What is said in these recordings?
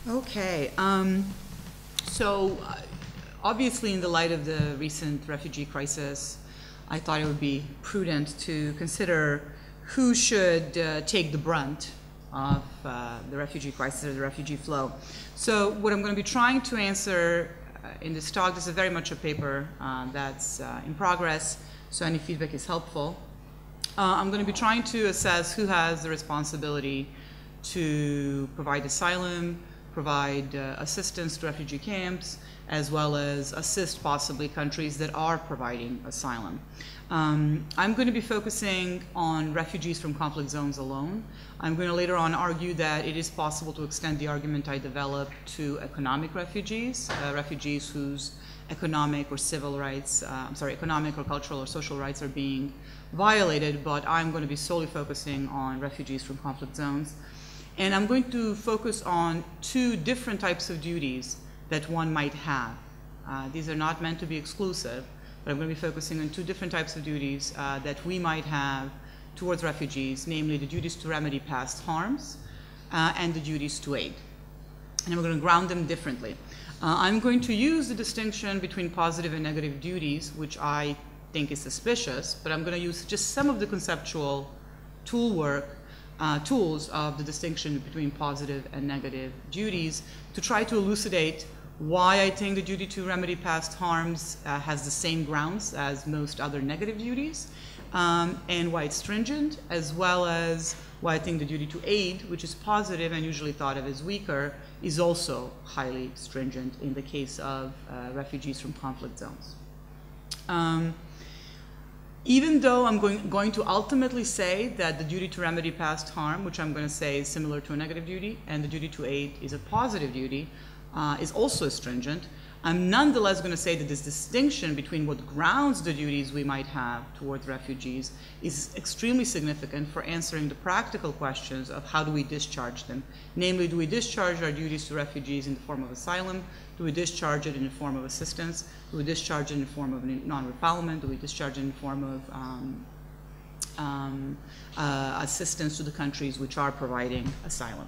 Okay. Obviously, in the light of the recent refugee crisis, I thought it would be prudent to consider who should take the brunt of the refugee crisis or the refugee flow. So what I'm going to be trying to answer in this talk, this is very much a paper that's in progress, so any feedback is helpful. I'm going to be trying to assess who has the responsibility to provide asylum, provide assistance to refugee camps, as well as assist possibly countries that are providing asylum. I'm going to be focusing on refugees from conflict zones alone. I'm going to later on argue that it is possible to extend the argument I developed to economic refugees, refugees whose economic or civil rights, economic or cultural or social rights are being violated, but I'm going to be solely focusing on refugees from conflict zones. And I'm going to focus on two different types of duties that one might have. These are not meant to be exclusive, but I'm going to be focusing on two different types of duties that we might have towards refugees, namely the duties to remedy past harms and the duties to aid. And I'm going to ground them differently. I'm going to use the distinction between positive and negative duties, which I think is suspicious, but I'm going to use just some of the conceptual tools of the distinction between positive and negative duties to try to elucidate why I think the duty to remedy past harms has the same grounds as most other negative duties, and why it's stringent, as well as why I think the duty to aid, which is positive and usually thought of as weaker, is also highly stringent in the case of refugees from conflict zones. Even though I'm going to ultimately say that the duty to remedy past harm, which I'm going to say is similar to a negative duty, and the duty to aid is a positive duty, is also stringent, I'm nonetheless going to say that this distinction between what grounds the duties we might have towards refugees is extremely significant for answering the practical questions of how do we discharge them. Namely, do we discharge our duties to refugees in the form of asylum? Do we discharge it in the form of assistance? Do we discharge it in the form of non-refoulement? Do we discharge it in the form of assistance to the countries which are providing asylum?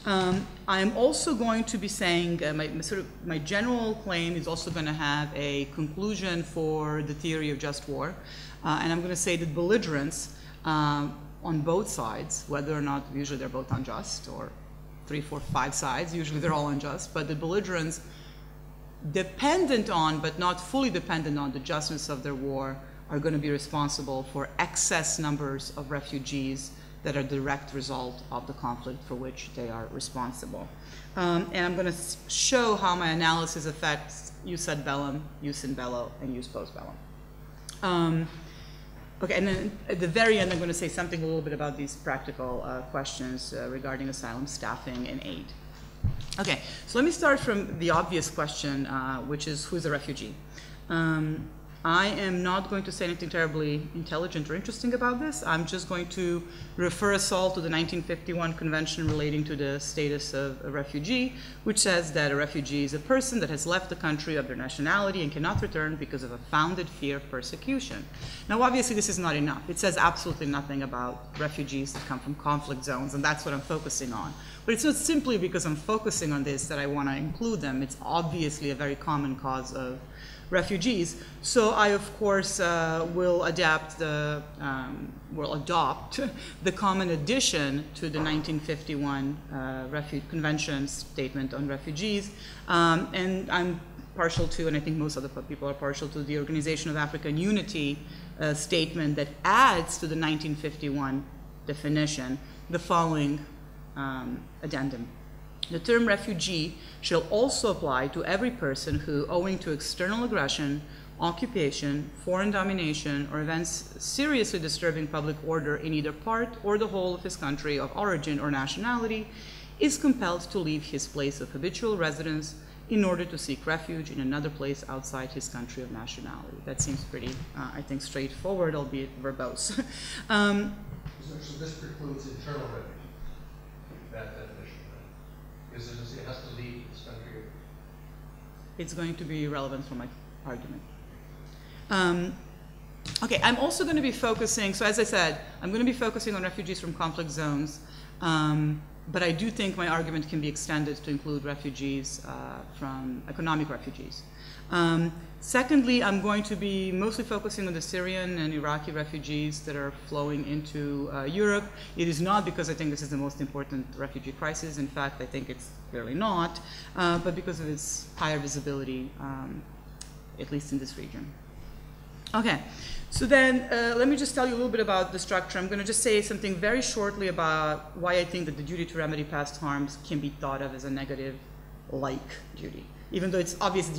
I'm also going to be saying my general claim is also going to have a conclusion for the theory of just war, and I'm going to say that belligerents on both sides, whether or not usually they're both unjust, or 3, 4, 5 sides, usually they're all unjust, but the belligerents dependent on but not fully dependent on the justness of their war are going to be responsible for excess numbers of refugees that are the direct result of the conflict for which they are responsible. And I'm going to show how my analysis affects jus ad bellum, jus in bello, and jus post bellum. Okay, and then at the very end, I'm going to say something a little bit about these practical questions regarding asylum staffing and aid. Okay, so let me start from the obvious question, which is who's a refugee? I am not going to say anything terribly intelligent or interesting about this. I'm just going to refer us all to the 1951 Convention relating to the status of a refugee, which says that a refugee is a person that has left the country of their nationality and cannot return because of a founded fear of persecution. Now, obviously, this is not enough. It says absolutely nothing about refugees that come from conflict zones, and that's what I'm focusing on. But it's not simply because I'm focusing on this that I want to include them. It's obviously a very common cause of refugees. So I, of course, will adopt the common addition to the 1951 Convention statement on refugees. And I'm partial to, and I think most other people are partial to, the Organization of African Unity statement that adds to the 1951 definition the following addendum. The term refugee shall also apply to every person who, owing to external aggression, occupation, foreign domination, or events seriously disturbing public order in either part or the whole of his country of origin or nationality, is compelled to leave his place of habitual residence in order to seek refuge in another place outside his country of nationality. That seems pretty, I think, straightforward, albeit verbose. So this precludes internal refugee, that definition. Because it has to leave this country. It's going to be relevant for my argument. Okay, I'm also going to be focusing, so as I said, I'm going to be focusing on refugees from conflict zones But I do think my argument can be extended to include refugees from economic refugees. Secondly, I'm going to be mostly focusing on the Syrian and Iraqi refugees that are flowing into Europe. It is not because I think this is the most important refugee crisis. In fact, I think it's clearly not, but because of its higher visibility, at least in this region. Okay, so then let me just tell you a little bit about the structure. I'm going to just say something very shortly about why I think that the duty to remedy past harms can be thought of as a negative-like duty. Even though it's obvious the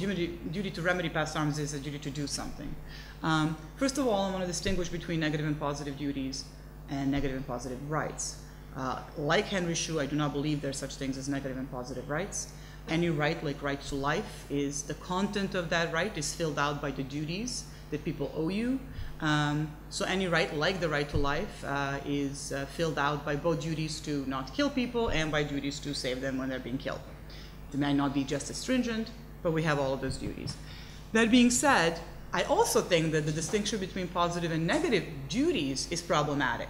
duty to remedy past harms is a duty to do something. First of all, I want to distinguish between negative and positive duties and negative and positive rights. Like Henry Shue, I do not believe there are such things as negative and positive rights. Any right, like right to life, is the content of that right is filled out by the duties that people owe you. So any right, like the right to life, is filled out by both duties to not kill people and by duties to save them when they're being killed. They might not be just as stringent, but we have all of those duties. That being said, I also think that the distinction between positive and negative duties is problematic.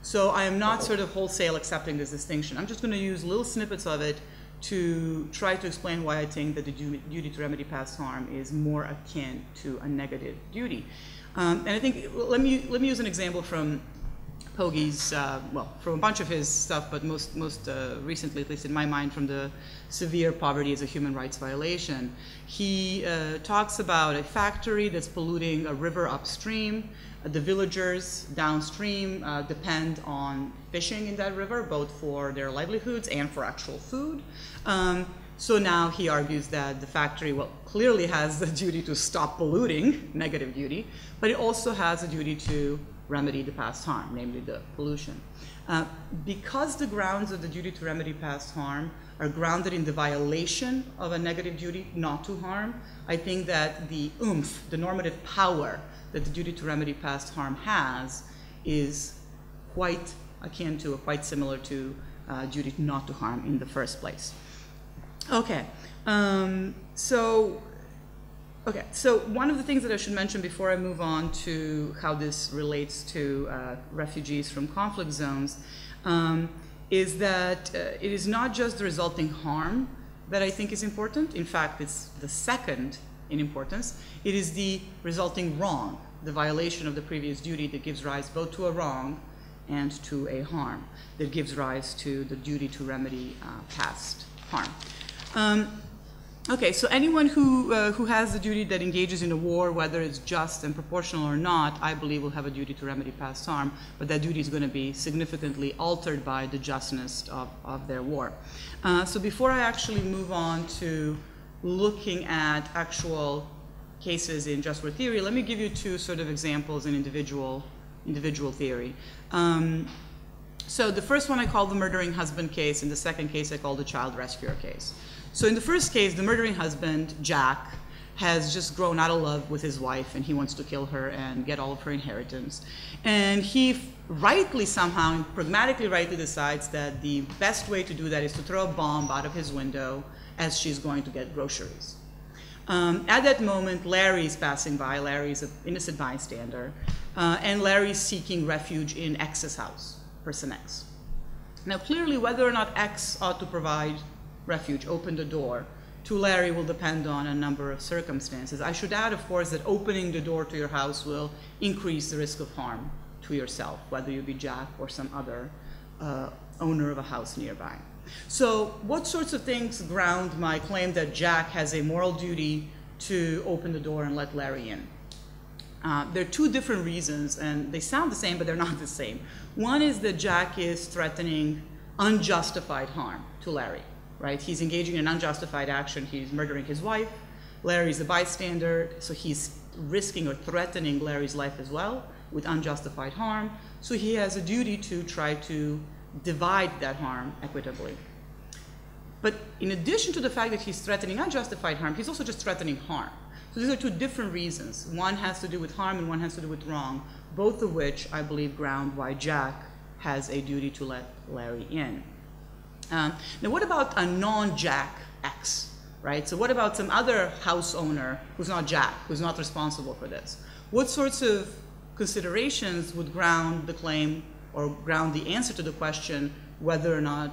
So I am not sort of wholesale accepting this distinction. I'm just going to use little snippets of it to try to explain why I think that the duty to remedy past harm is more akin to a negative duty. And I think, let me use an example from Pogge's, well, from a bunch of his stuff, but most recently, at least in my mind, from the severe poverty as a human rights violation. He talks about a factory that's polluting a river upstream. The villagers downstream depend on fishing in that river, both for their livelihoods and for actual food. So now he argues that the factory, well, clearly has the duty to stop polluting, negative duty, but it also has a duty to remedy the past harm, namely the pollution. Because the grounds of the duty to remedy past harm are grounded in the violation of a negative duty not to harm, I think that the oomph, the normative power that the duty to remedy past harm has is quite akin to or quite similar to duty not to harm in the first place. Okay, so one of the things that I should mention before I move on to how this relates to refugees from conflict zones is that it is not just the resulting harm that I think is important. In fact, it's the second in importance. It is the resulting wrong, the violation of the previous duty that gives rise both to a wrong and to a harm, that gives rise to the duty to remedy past harm. Okay, so anyone who has the duty that engages in a war, whether it's just and proportional or not, I believe will have a duty to remedy past harm, but that duty is going to be significantly altered by the justness of their war. So before I actually move on to looking at actual cases in just war theory, let me give you two sort of examples in individual theory. So the first one I call the murdering husband case, and the second case I call the child rescuer case. So in the first case, the murdering husband, Jack, has just grown out of love with his wife, and he wants to kill her and get all of her inheritance. And he rightly somehow, and pragmatically rightly decides that the best way to do that is to throw a bomb out of his window as she's going to get groceries. At that moment, Larry is passing by. Larry is an innocent bystander, and Larry is seeking refuge in X's house, person X. Now, clearly, whether or not X ought to provide refuge, open the door, to Larry will depend on a number of circumstances. I should add, of course, that opening the door to your house will increase the risk of harm to yourself, whether you be Jack or some other owner of a house nearby. So what sorts of things ground my claim that Jack has a moral duty to open the door and let Larry in? There are two different reasons, and they sound the same, but they're not the same. One is that Jack is threatening unjustified harm to Larry. Right? He's engaging in unjustified action. He's murdering his wife. Larry's a bystander, so he's risking or threatening Larry's life as well with unjustified harm. So he has a duty to try to divide that harm equitably. But in addition to the fact that he's threatening unjustified harm, he's also just threatening harm. So these are two different reasons. One has to do with harm and one has to do with wrong, both of which I believe ground why Jack has a duty to let Larry in. Now, what about a non-Jack X, right? So what about some other house owner who's not Jack, who's not responsible for this? What sorts of considerations would ground the claim or ground the answer to the question whether or not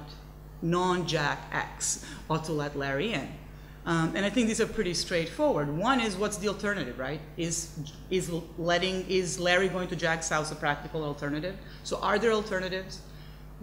non-Jack X ought to let Larry in. And I think these are pretty straightforward. One is, what's the alternative, right? Is Larry going to Jack's house a practical alternative? So are there alternatives?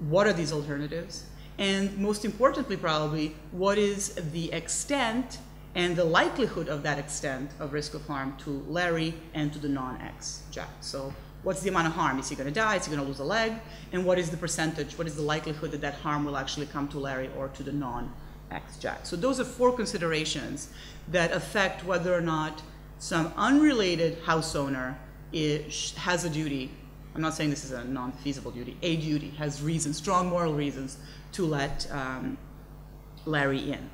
What are these alternatives? And most importantly, probably, what is the extent and the likelihood of that extent of risk of harm to Larry and to the non-X Jack? So what's the amount of harm? Is he going to die? Is he going to lose a leg? And what is the percentage? What is the likelihood that that harm will actually come to Larry or to the non-X Jack? So those are 4 considerations that affect whether or not some unrelated house owner has a duty. I'm not saying this is a non-feasible duty. A duty has reasons, strong moral reasons, to let Larry in.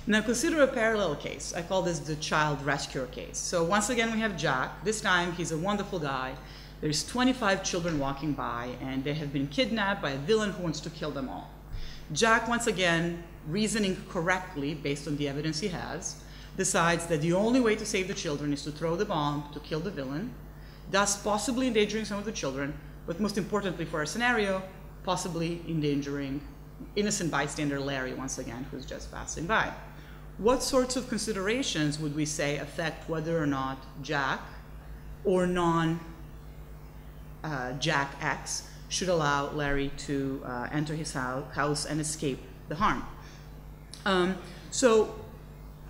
Now consider a parallel case. I call this the child rescuer case. So once again we have Jack. This time he's a wonderful guy. There's 25 children walking by and they have been kidnapped by a villain who wants to kill them all. Jack, once again, reasoning correctly based on the evidence he has, decides that the only way to save the children is to throw the bomb to kill the villain, thus possibly endangering some of the children, but most importantly for our scenario, possibly endangering innocent bystander Larry, once again, who's just passing by. What sorts of considerations would we say affect whether or not Jack or non-Jack X should allow Larry to enter his house and escape the harm? So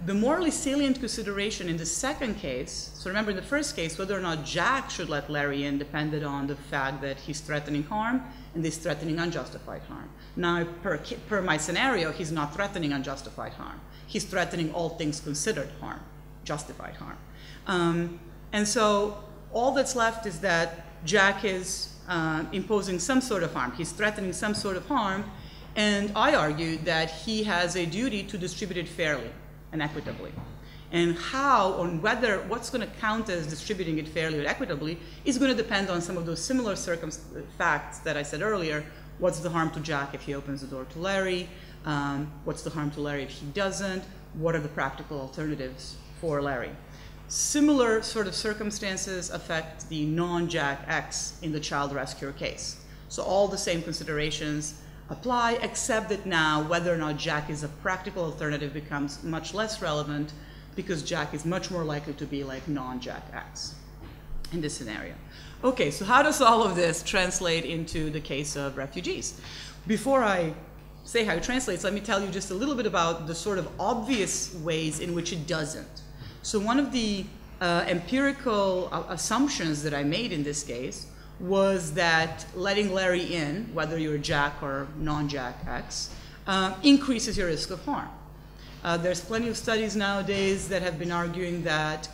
the morally salient consideration in the second case, so remember in the first case, whether or not Jack should let Larry in depended on the fact that he's threatening harm and he's threatening unjustified harm. Now, per my scenario, he's not threatening unjustified harm. He's threatening all things considered harm, justified harm. And so all that's left is that Jack is imposing some sort of harm. He's threatening some sort of harm, and I argue that he has a duty to distribute it fairly and equitably. And how or whether what's going to count as distributing it fairly or equitably is going to depend on some of those similar facts that I said earlier. What's the harm to Jack if he opens the door to Larry? What's the harm to Larry if he doesn't? What are the practical alternatives for Larry? Similar sort of circumstances affect the non-Jack X in the child rescuer case. So all the same considerations apply, except that now whether or not Jack is a practical alternative becomes much less relevant because Jack is much more likely to be like non-Jack X in this scenario. Okay, so how does all of this translate into the case of refugees? Before I say how it translates, let me tell you just a little bit about the sort of obvious ways in which it doesn't. So one of the empirical assumptions that I made in this case was that letting Larry in, whether you're Jack or non-Jack X, increases your risk of harm. There's plenty of studies nowadays that have been arguing that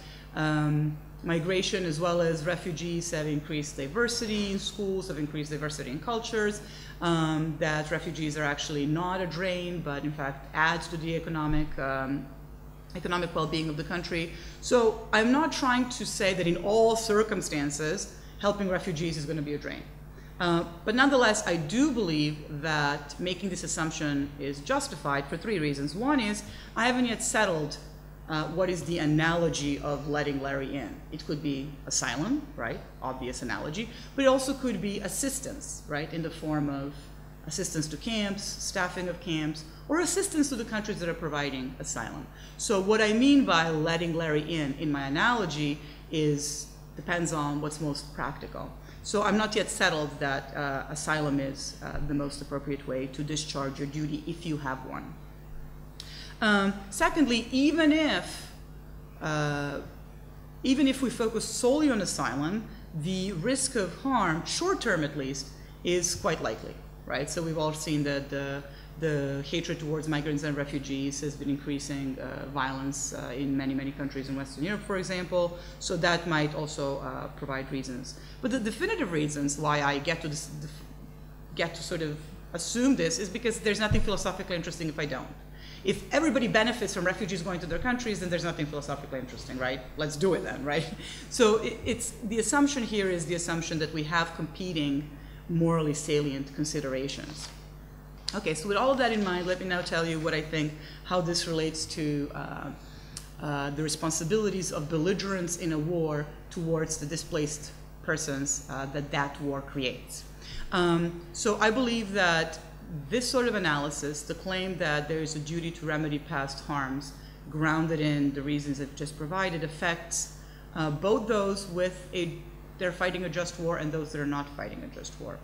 migration as well as refugees have increased diversity in schools, have increased diversity in cultures, that refugees are actually not a drain, but in fact adds to the economic well-being of the country. So I'm not trying to say that in all circumstances helping refugees is going to be a drain. But nonetheless, I do believe that making this assumption is justified for 3 reasons. One is I haven't yet settled what is the analogy of letting Larry in. It could be asylum, right? Obvious analogy. But it also could be assistance, right? In the form of assistance to camps, staffing of camps, or assistance to the countries that are providing asylum. So what I mean by letting Larry in my analogy depends on what's most practical. So I'm not yet settled that asylum is the most appropriate way to discharge your duty if you have one. Secondly, even if we focus solely on asylum, the risk of harm, short-term at least, is quite likely, right? So we've all seen that the hatred towards migrants and refugees has been increasing violence in many, many countries in Western Europe, for example. So that might also provide reasons. But the definitive reasons why I get to sort of assume this is because there's nothing philosophically interesting if I don't. If everybody benefits from refugees going to their countries, then there's nothing philosophically interesting, right? Let's do it then, right? So the assumption here is the assumption that we have competing morally salient considerations. Okay, so with all of that in mind, let me now tell you what I think, how this relates to the responsibilities of belligerents in a war towards the displaced persons that war creates. So I believe that this sort of analysis, the claim that there is a duty to remedy past harms grounded in the reasons I've just provided, affects both those they're fighting a just war and those that are not fighting a just war.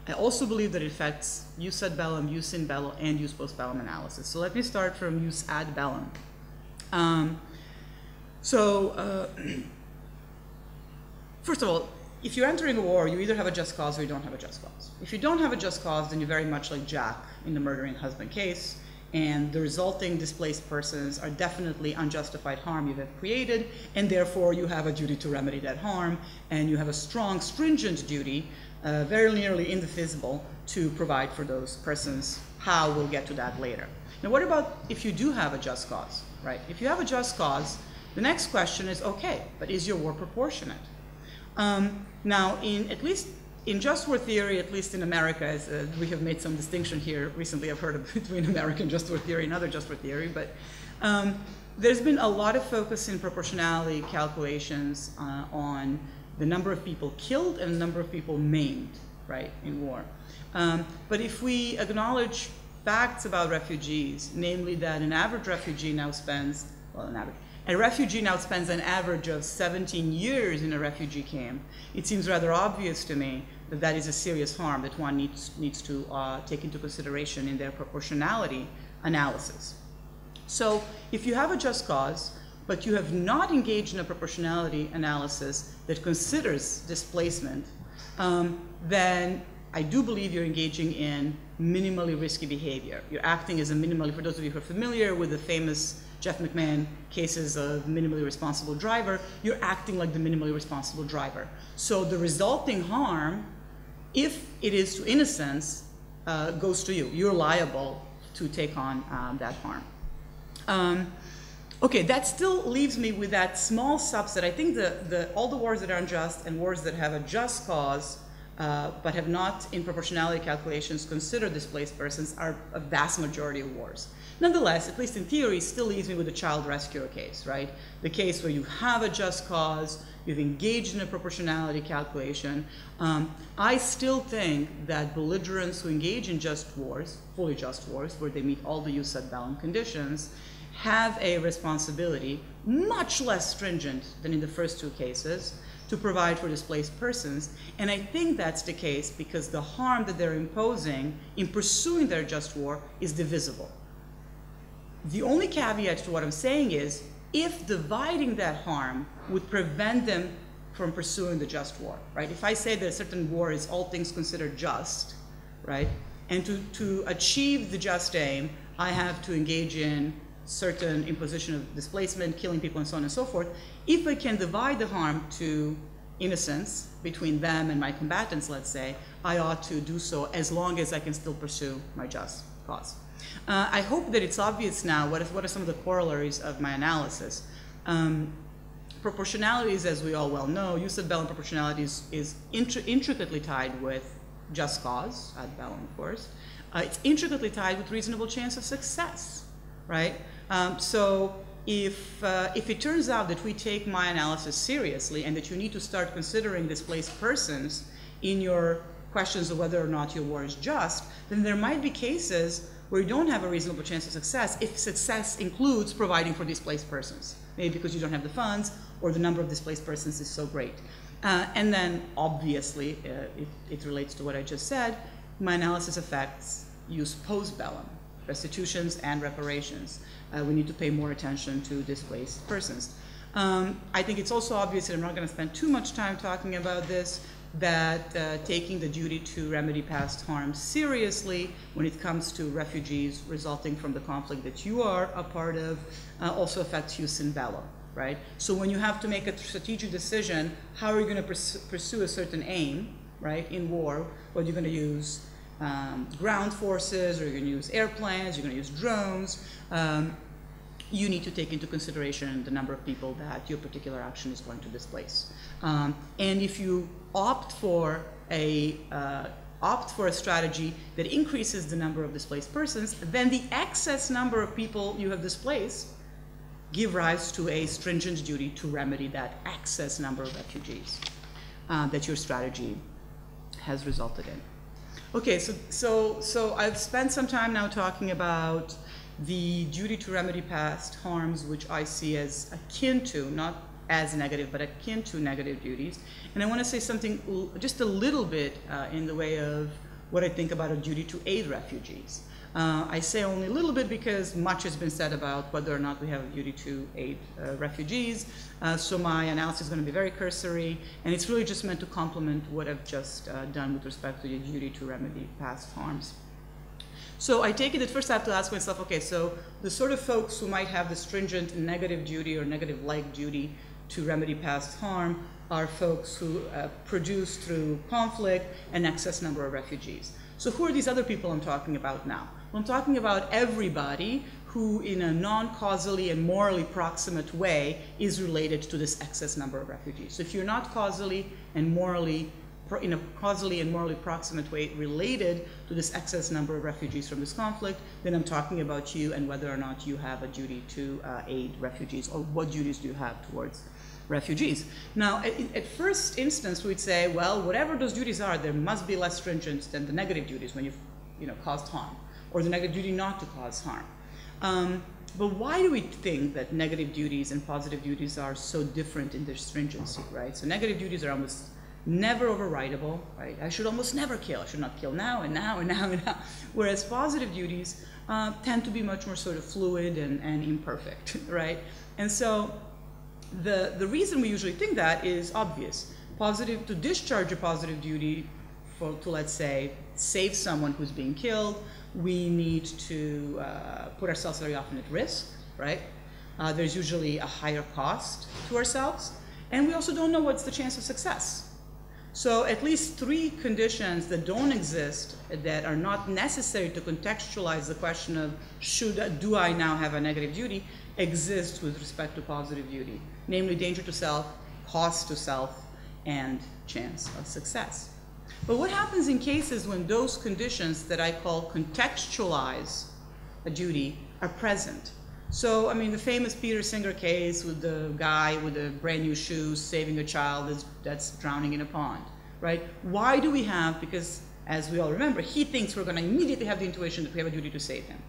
I also believe that it affects use ad bellum, use in bello, and use post bellum analysis. So let me start from use ad bellum. First of all, if you're entering a war, you either have a just cause or you don't have a just cause. If you don't have a just cause, then you're very much like Jack in the murdering husband case, and the resulting displaced persons are definitely unjustified harm you have created, and therefore you have a duty to remedy that harm, and you have a strong, stringent duty, very nearly indefeasible, to provide for those persons. How, we'll get to that later. Now, what about if you do have a just cause, right? If you have a just cause, the next question is, okay, but is your war proportionate? Now, at least in just war theory, at least in America, as we have made some distinction here recently, I've heard of between American just war theory and other just war theory, but there's been a lot of focus in proportionality calculations on the number of people killed and the number of people maimed, right, in war. But if we acknowledge facts about refugees, namely that an average refugee now spends, a refugee now spends an average of 17 years in a refugee camp, it seems rather obvious to me that that is a serious harm that one needs to take into consideration in their proportionality analysis. So if you have a just cause, but you have not engaged in a proportionality analysis that considers displacement, then I do believe you're engaging in minimally risky behavior. You're acting as a minimally, for those of you who are familiar with the famous Jeff McMahon cases of minimally responsible driver, you're acting like the minimally responsible driver. So the resulting harm, if it is to innocence, goes to you. You're liable to take on that harm. Okay, that still leaves me with that small subset. I think all the wars that are unjust and wars that have a just cause but have not, in proportionality calculations, considered displaced persons are a vast majority of wars. Nonetheless, at least in theory, still leaves me with the child rescuer case, right? The case where you have a just cause, you've engaged in a proportionality calculation. I still think that belligerents who engage in just wars, fully just wars, where they meet all the jus ad bellum conditions, have a responsibility, much less stringent than in the first two cases, to provide for displaced persons. And I think that's the case because the harm that they're imposing in pursuing their just war is divisible. The only caveat to what I'm saying is, if dividing that harm would prevent them from pursuing the just war, right? If I say that a certain war is all things considered just, right? And to achieve the just aim, I have to engage in certain imposition of displacement, killing people, and so on and so forth. If I can divide the harm to innocence between them and my combatants, let's say, I ought to do so as long as I can still pursue my just cause. I hope that it's obvious now what are some of the corollaries of my analysis. Proportionalities, as we all well know, jus ad bellum proportionality is intricately tied with just cause, ad bellum, of course. It's intricately tied with reasonable chance of success, right? So if it turns out that we take my analysis seriously and that you need to start considering displaced persons in your questions of whether or not your war is just, then there might be cases where you don't have a reasonable chance of success if success includes providing for displaced persons, maybe because you don't have the funds or the number of displaced persons is so great. And then, obviously, it relates to what I just said, my analysis affects use post bellum, restitutions and reparations. We need to pay more attention to displaced persons. I think it's also obvious, and I'm not going to spend too much time talking about this, that taking the duty to remedy past harm seriously when it comes to refugees resulting from the conflict that you are a part of also affects jus in bello, right? So when you have to make a strategic decision, how are you going to pursue a certain aim, right, in war, whether you're going to use ground forces, or you're going to use airplanes, you're going to use drones, you need to take into consideration the number of people that your particular action is going to displace. And if you opt for a strategy that increases the number of displaced persons, then the excess number of people you have displaced give rise to a stringent duty to remedy that excess number of refugees that your strategy has resulted in. Okay, so I've spent some time now talking about the duty to remedy past harms, which I see as akin to, not as negative, but akin to negative duties. And I want to say something just a little bit in the way of what I think about a duty to aid refugees. I say only a little bit because much has been said about whether or not we have a duty to aid refugees. So my analysis is going to be very cursory, and it's really just meant to complement what I've just done with respect to the duty to remedy past harms. So I take it that first I have to ask myself, okay, so the sort of folks who might have the stringent negative duty or negative-like duty to remedy past harm are folks who produce through conflict an excess number of refugees. So who are these other people I'm talking about now? Well, I'm talking about everybody who in a non-causally and morally proximate way is related to this excess number of refugees. So if you're not causally and morally, in a causally and morally proximate way related to this excess number of refugees from this conflict, then I'm talking about you and whether or not you have a duty to aid refugees, or what duties do you have towards refugees. Now, at first instance, we'd say, well, whatever those duties are, there must be less stringent than the negative duties when you've caused harm, or the negative duty not to cause harm. But why do we think that negative duties and positive duties are so different in their stringency, right? So negative duties are almost never overridable, right? I should almost never kill. I should not kill now and now and now and now. Whereas positive duties tend to be much more sort of fluid and imperfect, right? And so the reason we usually think that is obvious. To discharge a positive duty to, let's say, save someone who's being killed, we need to put ourselves very often at risk, right? There's usually a higher cost to ourselves, and we also don't know what's the chance of success. So at least 3 conditions that don't exist, that are not necessary to contextualize the question of do I now have a negative duty, exist with respect to positive duty, namely danger to self, cost to self, and chance of success. But what happens in cases when those conditions that I call contextualize a duty are present? So, I mean, the famous Peter Singer case with the guy with the brand new shoes saving a child that's drowning in a pond, right? Why do we have, because as we all remember, he thinks we're going to immediately have the intuition that we have a duty to save him.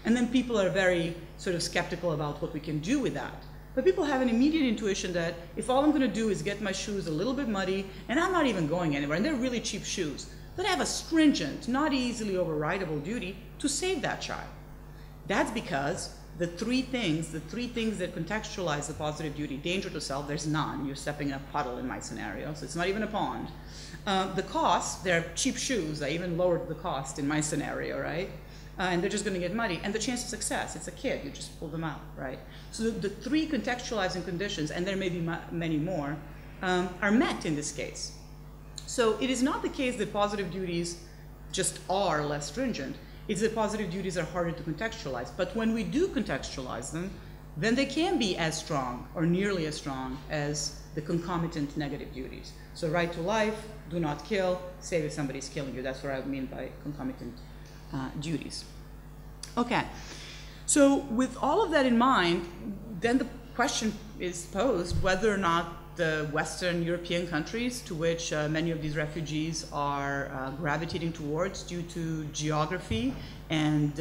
And then people are very sort of skeptical about what we can do with that. But people have an immediate intuition that if all I'm going to do is get my shoes a little bit muddy, and I'm not even going anywhere, and they're really cheap shoes, then I have a stringent, not easily overridable duty to save that child. That's because the three things that contextualize the positive duty, danger to self, there's none. You're stepping in a puddle in my scenario, so it's not even a pond. The cost, they're cheap shoes. I even lowered the cost in my scenario, right? And they're just going to get muddy. And the chance of success, it's a kid, you just pull them out, right? So the 3 contextualizing conditions, and there may be many more, are met in this case. So it is not the case that positive duties just are less stringent. It's that positive duties are harder to contextualize. But when we do contextualize them, then they can be as strong or nearly as strong as the concomitant negative duties. So right to life, do not kill, save if somebody's killing you. That's what I mean by concomitant duties. Okay, so with all of that in mind, then the question is posed whether or not the Western European countries to which many of these refugees are gravitating towards due to geography and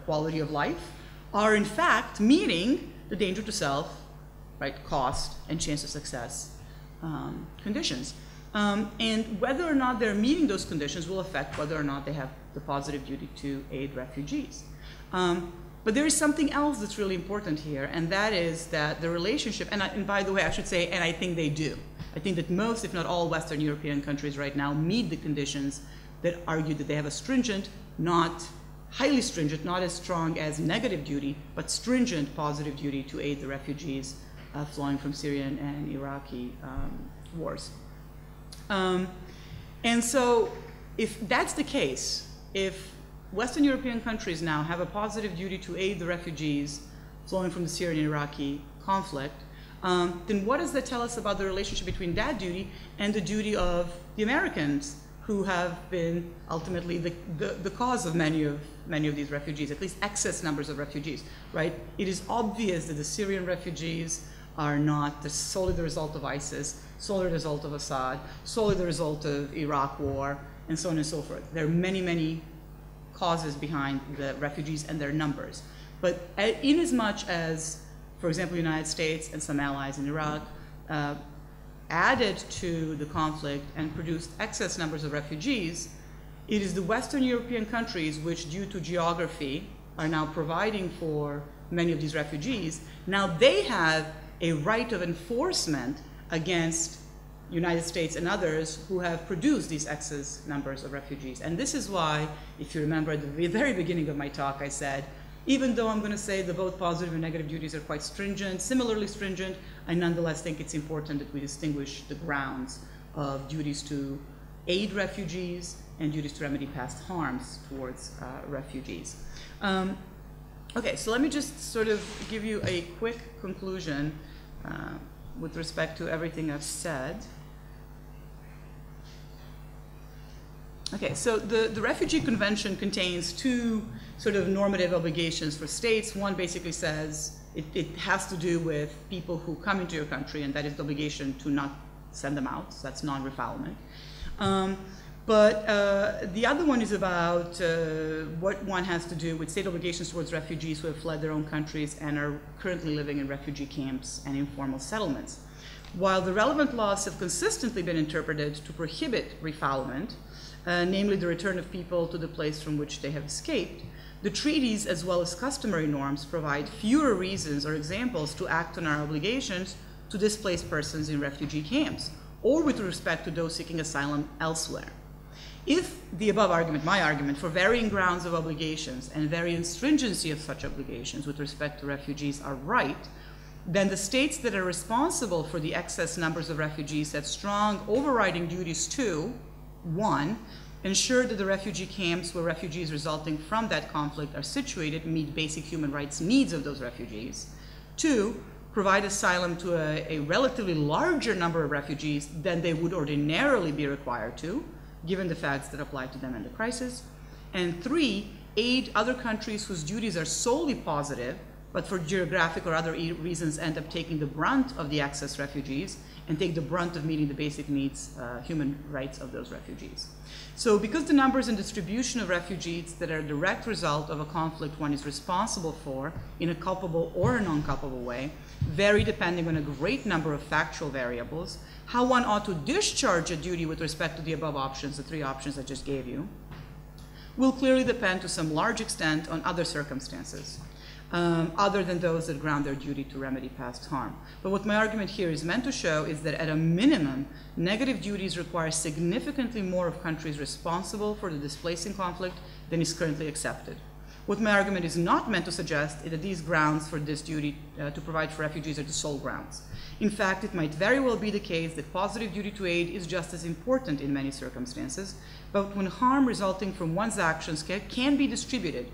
quality of life are in fact meeting the danger to self, right, cost, and chance of success conditions. And whether or not they're meeting those conditions will affect whether or not they have the positive duty to aid refugees. But there is something else that's really important here, and that is that the relationship, and by the way, I should say, and I think they do. I think that most, if not all, Western European countries right now meet the conditions that argue that they have a stringent, not highly stringent, not as strong as negative duty, but stringent positive duty to aid the refugees flowing from Syrian and Iraqi wars. And so if that's the case, if Western European countries now have a positive duty to aid the refugees flowing from the Syrian and Iraqi conflict, then what does that tell us about the relationship between that duty and the duty of the Americans, who have been ultimately the cause of many of these refugees, at least excess numbers of refugees, right? It is obvious that the Syrian refugees are not solely the result of ISIS, solely the result of Assad, solely the result of Iraq war. and so on and so forth. There are many, many causes behind the refugees and their numbers. But in as much as, for example, the United States and some allies in Iraq added to the conflict and produced excess numbers of refugees, it is the Western European countries which, due to geography, are now providing for many of these refugees. Now they have a right of enforcement against United States and others who have produced these excess numbers of refugees. And this is why, if you remember at the very beginning of my talk, I said, even though I'm going to say that both positive and negative duties are quite stringent, similarly stringent, I nonetheless think it's important that we distinguish the grounds of duties to aid refugees and duties to remedy past harms towards refugees. Okay, so let me just sort of give you a quick conclusion with respect to everything I've said. Okay, so the Refugee Convention contains two sort of normative obligations for states. One basically says it has to do with people who come into your country, and that is the obligation to not send them out, so that's non-refoulement. But the other one is about what one has to do with state obligations towards refugees who have fled their own countries and are currently living in refugee camps and informal settlements. While the relevant laws have consistently been interpreted to prohibit refoulement, namely the return of people to the place from which they have escaped, the treaties as well as customary norms provide fewer reasons or examples to act on our obligations to displaced persons in refugee camps, or with respect to those seeking asylum elsewhere. If the above argument, my argument, for varying grounds of obligations and varying stringency of such obligations with respect to refugees are right, then the states that are responsible for the excess numbers of refugees have strong overriding duties to, 1, ensure that the refugee camps where refugees resulting from that conflict are situated meet basic human rights needs of those refugees. 2, provide asylum to a relatively larger number of refugees than they would ordinarily be required to, given the facts that apply to them in the crisis. And 3, aid other countries whose duties are solely positive, but for geographic or other reasons end up taking the brunt of the excess refugees and take the brunt of meeting the basic needs, human rights of those refugees. So because the numbers and distribution of refugees that are a direct result of a conflict one is responsible for in a culpable or a non-culpable way vary depending on a great number of factual variables, how one ought to discharge a duty with respect to the above options, the 3 options I just gave you, will clearly depend to some large extent on other circumstances, other than those that ground their duty to remedy past harm. But what my argument here is meant to show is that at a minimum, negative duties require significantly more of countries responsible for the displacing conflict than is currently accepted. What my argument is not meant to suggest is that these grounds for this duty to provide for refugees are the sole grounds. In fact, it might very well be the case that positive duty to aid is just as important in many circumstances, but when harm resulting from one's actions can be distributed,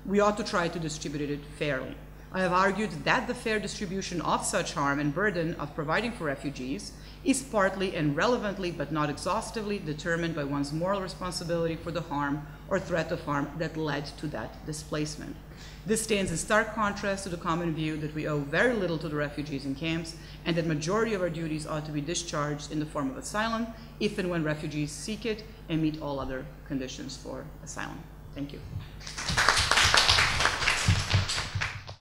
we ought to try to distribute it fairly. I have argued that the fair distribution of such harm and burden of providing for refugees is partly and relevantly, but not exhaustively, determined by one's moral responsibility for the harm or threat of harm that led to that displacement. This stands in stark contrast to the common view that we owe very little to the refugees in camps and that majority of our duties ought to be discharged in the form of asylum if and when refugees seek it and meet all other conditions for asylum. Thank you.